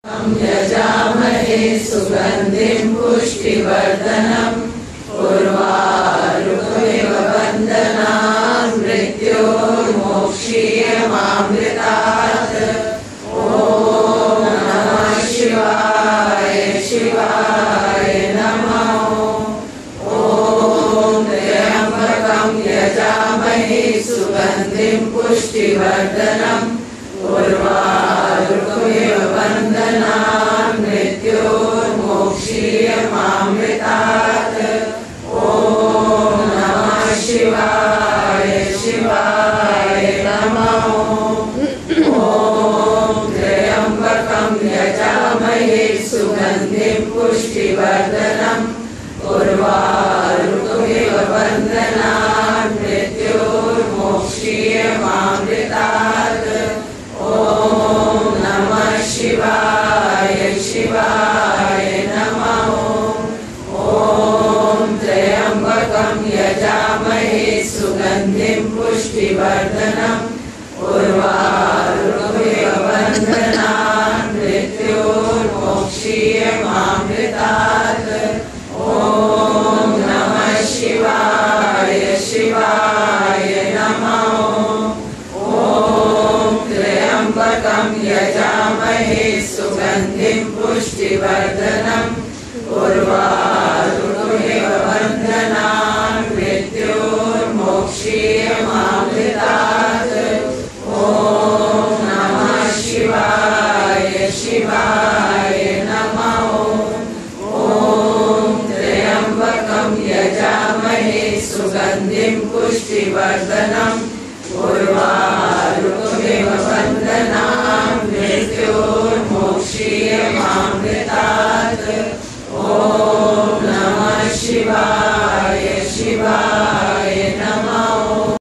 यजामहे सुगन्धिं पुष्टिवर्धनम् उर्वारुकमिव बन्धनान् मृत्योर्मोक्षीयमामृतात्। ॐ नमः शिवाय शिवाय नमः। ॐ त्र्यम्बकं यजामहे सुगन्धिं पुष्टिवर्धनम् उर्वारुकमिव बन्धनान् मृत्योर्मोक्षीयमामृतात्। ॐ नमः शिवाय शिवाय नमः। ॐ त्र्यम्बकं यजामहे सुगन्धिं पुष्टिवर्धनम् उर्वारुकमिव बन्धनान् मृत्योर्मोक्षीयमामृतात्। ॐ नमः शिवाय शिवाय नमः। ॐ त्र्यम्बकं यजामहे सुगन्धिं पुष्टिवर्धनम् उर्वारुकमिव बन्धनान् मृत्योर्मोक्षीयमामृतात्। ॐ नमः शिवाय शिवाय नमः। त्र्यम्बकं यजामहे सुगन्धिं पुष्टिवर्धनम् उर्वारुकमिव बन्धनान् मृत्योर्मोक्षीयमामृतात्। ॐ नमः शिवाय शिवाय नमः। ॐ त्र्यम्बकं यजामहे सुगन्धिं पुष्टिवर्धनम् उर्वारुकमिव